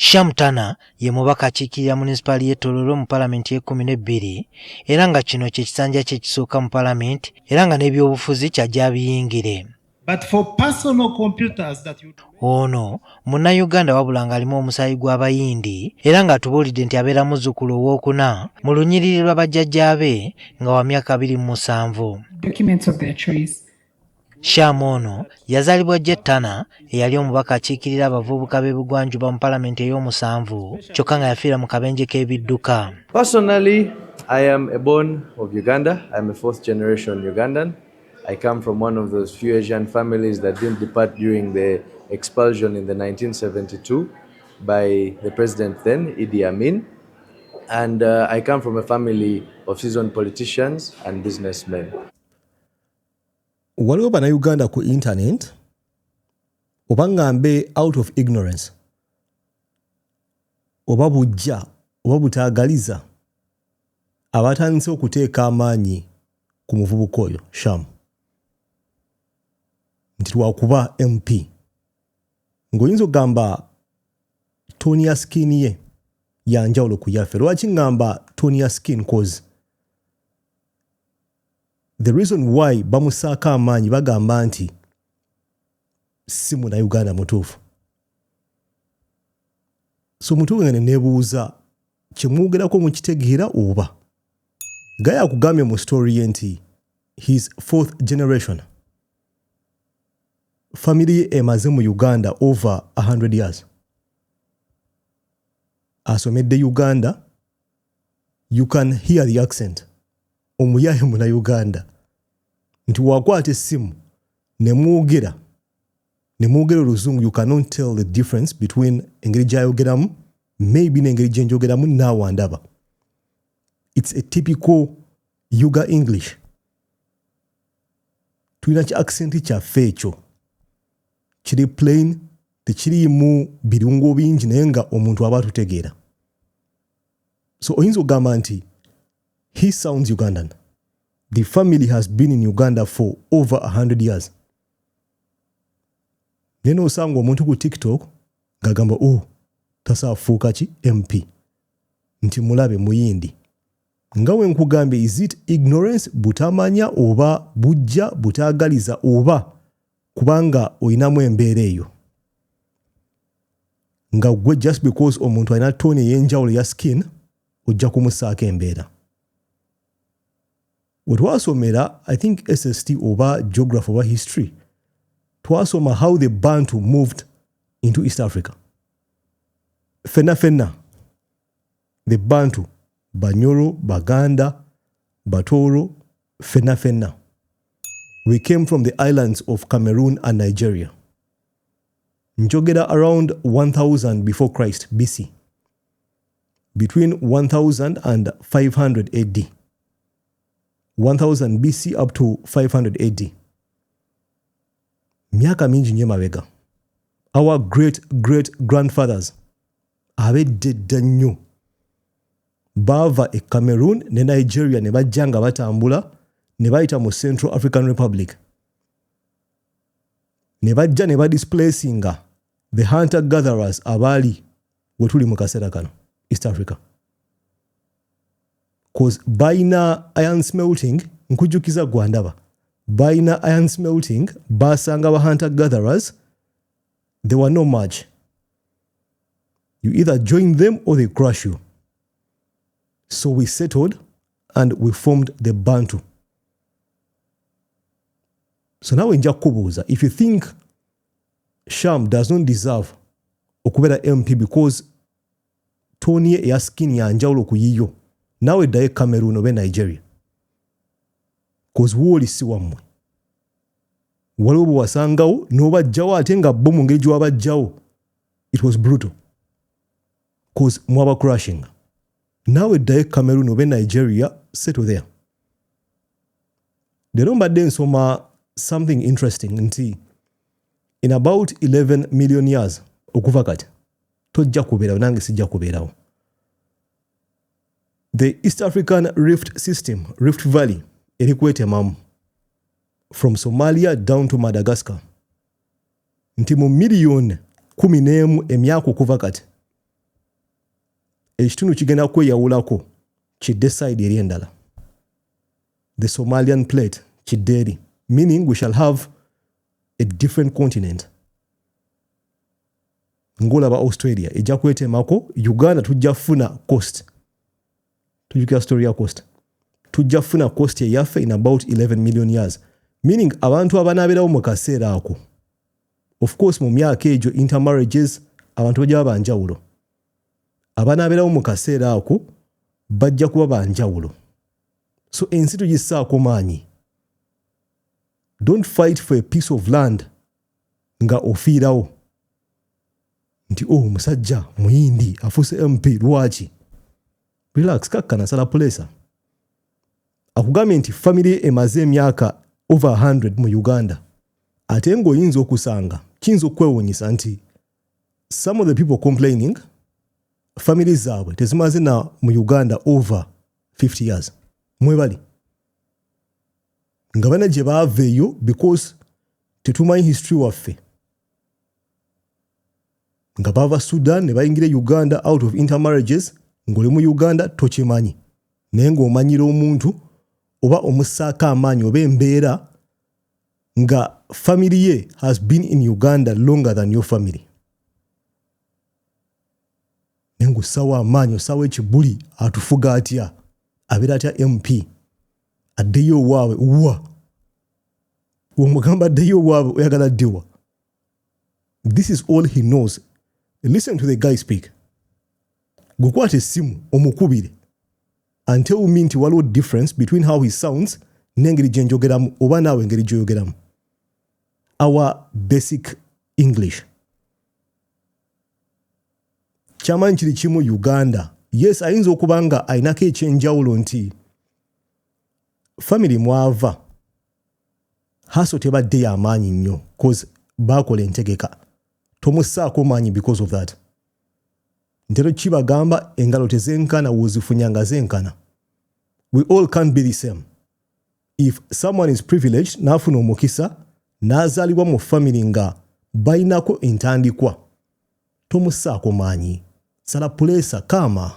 Shyam Tanna ye mubaka akiikirira municipality y'e Tororo mu palamenti y'e12 era nga kino kye kisanja kye kisooka mu palamenti era nga n'ebyobufuzi kyajja biyingire. But for personal computers that you ono munnayuganda wabula ng'alimu omusaayi gw'abayindi era ng'atubuulidde nti abeera muzzukulu owookuna mu lunyiriri lwa bajjajjaabe nga wa myaka 27. Documents of their choice. Shyam ono yazaalibwa Jay Tanna eyali omubaka akiikirira abavubuka b'ebugwanjuba mu palamenti ey'omusanvu kyokka nga yafiira mu kabenje k'ebidduka. Personally, I am a born of Uganda. I'm a fourth generation Ugandan. I come from one of those few Asian families that didn't depart during the expulsion in the 1972 by the president then, Idi Amin. And I come from a family of seasoned politicians and businessmen. Waliwo bannayuganda ku internet oba ngambe out of ignorance oba bujja oba butaagaliza abatandise okuteeka amaanyi ku muvubuka oyo Shyam nti lwakuba MP ng'oyinza okugamba toni ya skin ye yanjawulo ku yaffe. Lwaki ngamba toni ya skin? Cause the reason why bamusaaka amaanyi bagamba nti si munnayuganda mutuufu. So mutuufu nga nebuuza kyemwogerako mukitegeera oba gaya akugambye mu story ye nti his fourth generation family ye emaze mu Uganda over 100 years. Asomedde Uganda, you can hear the accent. Omuyaye munnayuganda nti wakwata essimu nemwogera oluzungu, you cannot tell the difference between engeri gy'ayogeramu maybe n'engeri gye njogeramu naawe ndaba. It's a typical Yuga English. Tulina ki accent kyaffe ekyo kiri plain, tekiriimu birungo bingi naye nga omuntu aba atutegeera. So oyinza okugamba nti he sounds Ugandan. The family has been in Uganda for over 100 years. Neno osanga omuntu ku TikTok ng'agamba tasaafuuka ki MP nti mulabe muyindi. Nga we nkugambye, is it ignorance, butamanya oba bujja butaagaliza oba kubanga oyinamu embeera eyo nga gwe just because omuntu alina toni ey'enjawulo ya skin ojja kumusaako embeera. We twasomera I think SST oba geography oba history, twasoma how the Bantu moved into East Africa. Fenna the Bantu, Banyoro, Baganda, Batoro, fenna. We came from the islands of Cameroon and Nigeria. Njogera around 1000 before Christ BC. Between 1000 and 500 AD. 1000 BC up to 500 AD. Miaka mingi nnyo mabega. Our great grandfathers abedda nnyo baava e Cameroon ne Nigeria ne bajja nga batambula ne bayita mu Central African Republic. Ne bajja ne badisplacinga the hunter-gatherers abaali we tuli mu kaseera kano East Africa. Cause bayina iron smelting, nkujjukiza gwandaba, bayina iron smelting, basanga ba hunter-gatherers, they were no match. You either join them or they crush you. So we settled and we formed the Bantu. So now nja kubuuza, if you think Shyam does not deserve okubeera MP because toni ya skin yanjawulo ku yiyo, nawe ddayo Cameroon oba Nigeria. Cause wooli si wammwe. Waliwo bwe wasangawo n'obajjawo ate nga bo mu ngeri gye wabajjawo. It was brutal. Cause mwaba crushing. Nawe ddayo Cameroon oba Nigeria, settle there. Leero mbadde nsoma something interesting nti in about 11 million years okuva kati tojja kubeerawo, nange sijja kubeerawo. The East African Rift System, Rift Valley, eri kwetemamu from Somalia down to Madagascar. Nti mu million 11 emyaka okuva kati ekitundu kigenda kweyawulako kidde side eri endala. The Somalian plate kidde eri, meaning we shall have a different continent. Ngolaba Australia ejja kwetemako, Uganda tujja funa coast. Tujukira story ya coast. Tujja funa coast eyaffe in about 11 million years. Meaning abantu abanaaberawo mu kaseera ako. Of course mu myaka egyo intermarriages abantu bajja banjawulo. Abanaaberawo mu kaseera ako bajja kuba banjawulo. So ensi tugissaako maanyi. Don't fight for a piece of land nga ofiirawo. Nti musajja muyindi afuuse MP lwaki? Relax, kakkana sala pulesa. Akugambye nti family emaze emyaka over 100 mu Uganda. Ate ng'oyinza okusanga kiyinza okwewuunyisa nti some of the people complaining family zaabwe tezimaze na mu Uganda over 50 years. Mwebali. Nga bana gye baaveeyo because tetumanyi history waffe. Nga bava Sudan ne bayingira Uganda out of intermarriages, ng'oli mu Uganda tokimanyi. Naye ng'omanyira omuntu oba omussaako amaanyi oba embeera nga family ye has been in Uganda longer than your family. Naye ng'ossawo amaanyi, ossawo ekibuli atufuga atya, abeera atya MP, addeyo waabwe wa. Omugamba addeyo waabwe oyagala addewa. This is all he knows. Listen to the guy speak. Gukwate essimu omukubire and tell me nti waliwo difference between how he sounds n'engeri gye njogeramu oba naawe engeri gy'oyogeramu. Our basic English. Kyamanyi kiri kimu Uganda. Yes, ayinza okuba nga ayinako ekyenjawulo nti family mwava haso tebadde y'amaanyi nnyo cause baakola entegeka. Tomussaako maanyi because of that. Ntero kibagamba engalo tezenkana wozifunyanga zenkana. We all can't be the same. If someone is privileged n'afuna omukisa n'azaalibwa mu family nga bainako entandikwa, tomussaako maanyi. Sala pulesa kama.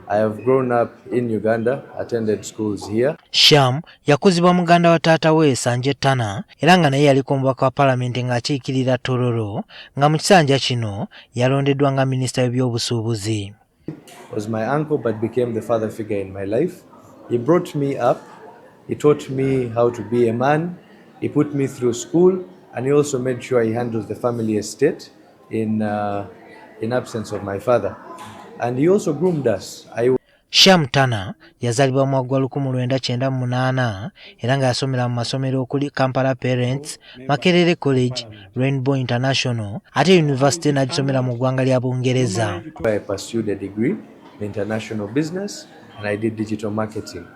I have grown up in Uganda, attended schools here. Shyam yakuzibwa muganda wa taata we Sanjay Tanna era nga naye yaliko omubaka wa palamenti ng'akiikirira Tororo nga mu kisanja kino yalondeddwa nga minisita w'ebyobusuubuzi. Was my uncle but became the father figure in my life. He brought me up. He taught me how to be a man. He put me through school and he also made sure he handles the family estate in absence of my father. And he also groomed us. Shyam Tanna yazalibwa mu Mwaka 1998 era nga yasomera mu masomero okuli Kampala Parents, Makerere College, Rainbow International ate University n'agisomera mu ggwanga lya Bungereza. I pursued a degree in international business and I did digital marketing.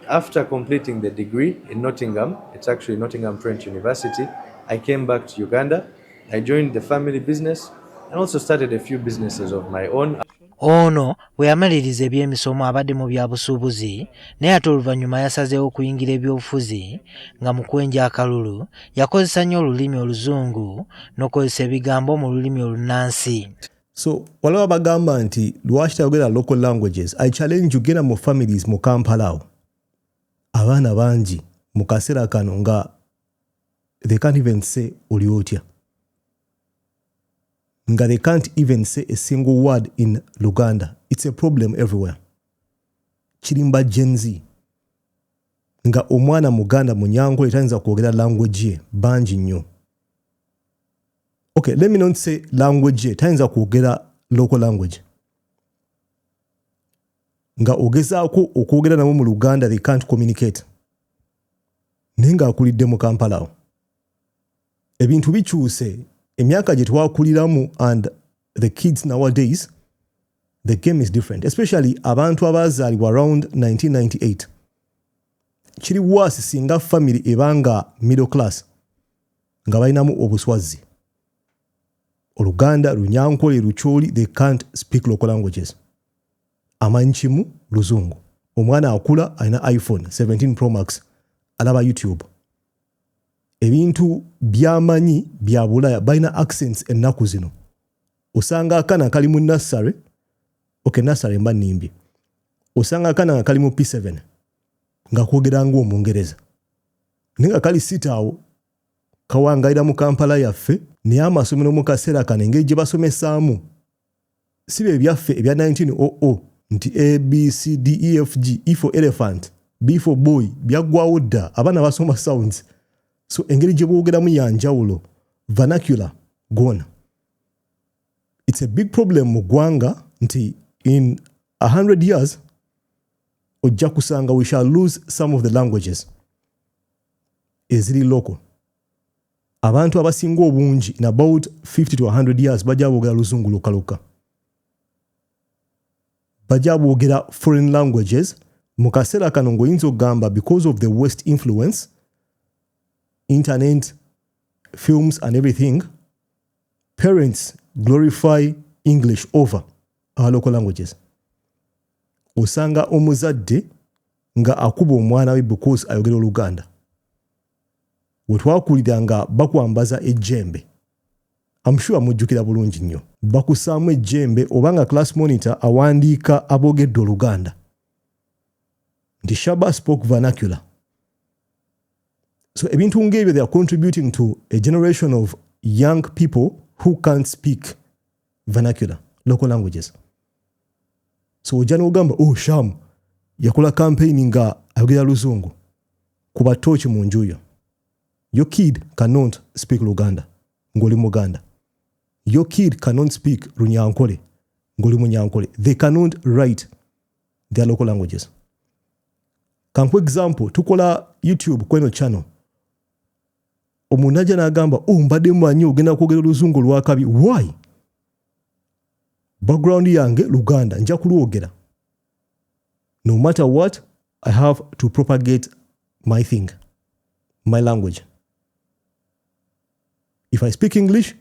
After completing the degree in Nottingham, it's actually Nottingham Trent University, I came back to Uganda. I joined the family business and also started a few businesses of my own. Ono bwe yamaliriza ebyemisomo abadde mu byabusuubuzi naye ate oluvannyuma yasazeewo okuyingira ebyobufuzi nga mu kwenja akalulu yakozesa nnyo olulimi oluzungu n'okozesa ebigambo mu lulimi olunnansi. So waliwo bagamba nti lwaki tayogera local languages. I challenge ugenda mu families mu Kampala awo abaana bangi mu kaseera kano nga they can't even say oli otya. Nga they can't even say a single word in Luganda. It's a problem everywhere. Chirimba Gen Z. Nga omwana muganda munyango etayinza kwogera language ye bangi nnyo. Okay, let me not say language ye tayinza kwogera local language. Nga ogezaako okwogera nabo mu Luganda they can't communicate. Nenga akulidde mu Kampala awo. Ebintu bikyuse. Emyaka gye twakuliramu and the kids nowadays, the game is different, especially abantu abazaalibwa around 1998. Kiri worse singa family ebanga middle class nga balinamu obuswazi. Oluganda, Lunyankole, Lucholi, they can't speak local languages. Amanyi kimu Luzungu. Omwana akula alina iPhone 17 Pro Max alaba YouTube. Ebintu byamanyi bya Bulaya balina accents ennaku zino. Osanga akana kali mu nursery okay nasale mba nimbye osanga kana nga kali mu P7 nga kwogera ng'Omungereza ninga kali sitaawo kawangaira mu Kampala yaffe naye amasomero mu kaseera kano engeri gye basomesaamu si bye byaffe ebya 1900 nti A, B, C, D, E, F, G, E for elephant, B for boy, byaggwawo dda abaana basoma sounds. So engeri gye boogeramu ya njawulo, vernacular gone. It's a big problem mu ggwanga nti in 100 years ojja kusanga we shall lose some of the languages eziri local. Abantu abasinga obungi in about 50 to 100 years bajja boogera luzungu lukaluka. Bajja boogera foreign languages mu kaseera kano ng'oyinza okugamba because of the West influence, internet, films and everything, parents glorify English over our local languages. Osanga omuzadde nga akuba omwana we because ayogera Oluganda. We twakulira nga bakwambaza ejjembe. I'm sure mujjukira bulungi nnyo. Bakusaamu ejjembe obanga class monitor awandiika aboogedde Oluganda. Nti Shaba spoke vernacular. So ebintu ng'ebyo they are contributing to a generation of young people who can't speak vernacular, local languages. So ojja n'ogamba, oh Sham, yakola campaign nga ayogera Luzungu. Kuba torch mu njuyo. Your kid cannot speak Luganda, ng'oli Muganda. Your kid cannot speak Runyankole, ng'oli Munyankole. They cannot write their local languages. Kanku example, tukola YouTube kweno channel. Omunaja n'agamba, oh mbadde mmanyi ogenda kwogera Luzungu lwakabi. Why? Background yange Luganda, nja kulwogera. No matter what, I have to propagate my thing, my language. If I speak English,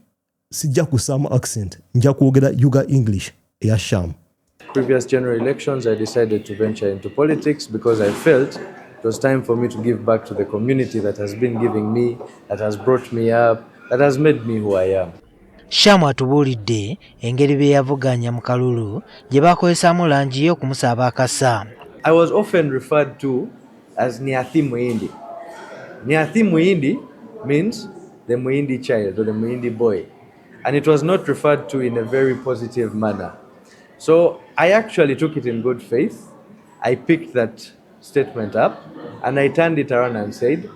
sijja kusama accent, nja kwogera Yuga English eya Sham. Previous general elections, I decided to venture into politics because I felt it was time for me to give back to the community that has been giving me, that has brought me up, that has made me who I am. Sham atubuulidde engeri bye yavuganya mu kalulu gye bakozesaamu langi yo okumusaaba akasa. I was often referred to as Nyathi Muhindi. Nyathi Muhindi means the Muhindi child or the Muhindi boy. And it was not referred to in a very positive manner. So I actually took it in good faith. I picked that statement up and I turned it around and said,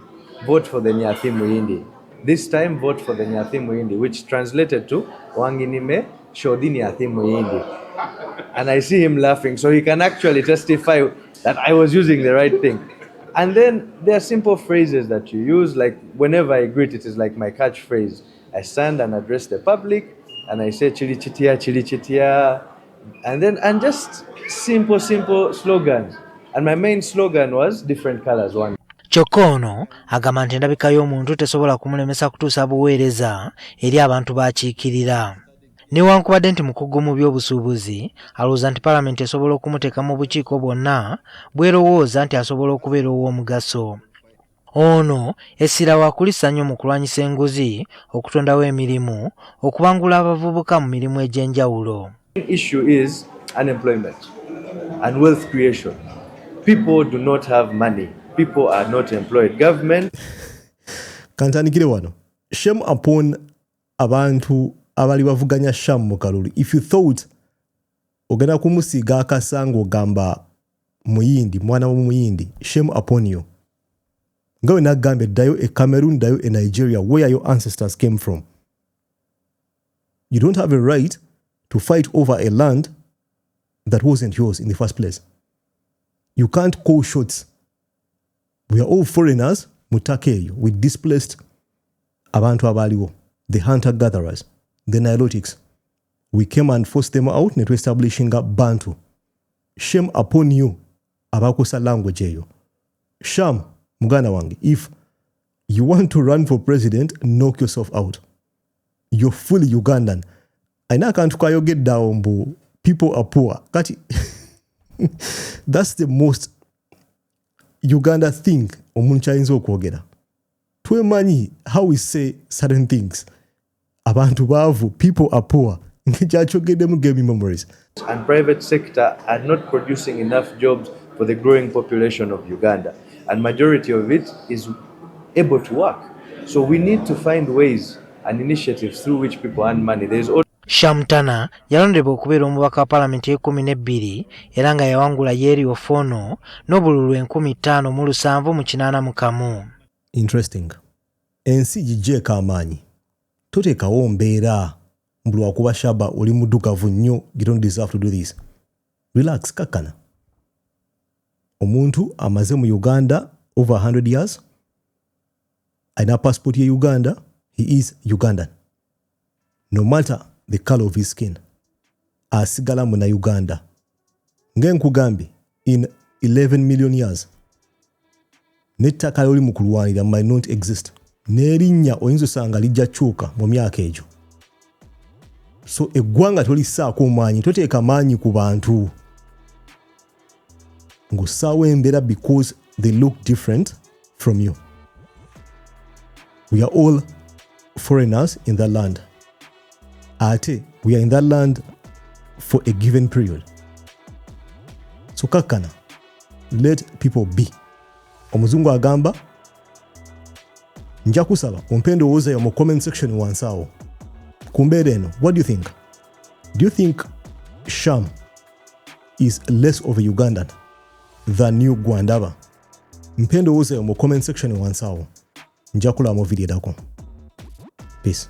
vote for the Nyathi Muhindi. This time, vote for the Nyathi Muhindi, which translated to Wanginime Shodi Nyathi Muhindi. And I see him laughing, so he can actually testify that I was using the right thing. And then there are simple phrases that you use, like whenever I greet, it is like my catchphrase. I stand and address the public, and I say chili chitia, and just simple slogans. And my main slogan was different colors one. Kyokka ono agamba nti endabika y'omuntu tesobola kumulemesa kutuusa buweereza eri abantu b'akiikirira. Newankubadde nti mukugu mu by'obusuubuzi, alowooza nti Paalamenti esobola okumuteeka mu bukiiko bwonna bw'erowooza nti asobola okubeera ow'omugaso. Ono essira waakulisa nnyo mu kulwanyisa enguzi, okutondawo emirimu, okubangula abavubuka mu mirimu egy'enjawulo. The issue is unemployment and wealth creation. People do not have money. People are not employed. Government. Kantandikire wano. Shame upon abantu abali bavuganya Sham mu kalulu. If you thought ogenda kumusiga akasango gamba muyindi, mwana mu muyindi, shame upon you. Ngawe nagambe dayo e Cameroon, dayo e Nigeria, where your ancestors came from. You don't have a right to fight over a land that wasn't yours in the first place. You can't call shots. We are all foreigners, mutakeyo. We displaced abantu abaliwo, the hunter-gatherers, the Nilotics. We came and forced them out to establishing a Bantu. Shame upon you, abakosa language eyo. Sham, muganda wange, if you want to run for president, knock yourself out. You're fully Ugandan. Aina kantu kayogeddawo mbu people are poor. Kati, that's the most Uganda thing omuntu kyayinza okwogera. Twemanyi how we say certain things. Abantu baavu, people are poor. Nkyakyogeddemu gaming memories. And private sector are not producing enough jobs for the growing population of Uganda. And majority of it is able to work. So we need to find ways and initiatives through which people earn money. There is Shyam Tanna yalondebwa okubeera omubaka wa palamenti e12 era nga yawangula Yeri Ofono n'obululu 5,781. Interesting. Ensi gigyeeko amaanyi. Toteekawo mbeera mbuli wakuba shaba oli muddugavu nnyo you don't deserve to do this. Relax, kakkana. Omuntu amaze mu Uganda over 100 years. Alina passport ye Uganda. He is Ugandan. No matter the color of his skin. Asigala muna Uganda. Nkugambye in 11 million years. N'ettaka ly'oli mu kulwanira might not exist. N'erinnya oyinza osanga lijja kyuka mu myaka egyo. So eggwanga tolissaako maanyi, toteeka maanyi ku bantu. Ng'ossaawo embeera because they look different from you. We are all foreigners in that land. Ate, we are in that land for a given period. So kakkana, let people be. Omuzungu agamba, nja kusaba ompe endowooza yo mu comment section wansi awo. Ku mbeera eno, what do you think? Do you think Shyam is less of a Ugandan than New Gwandaba? Mpe endowooza yo mu comment section wansi awo. Nja kulaba mu video eddako. Peace.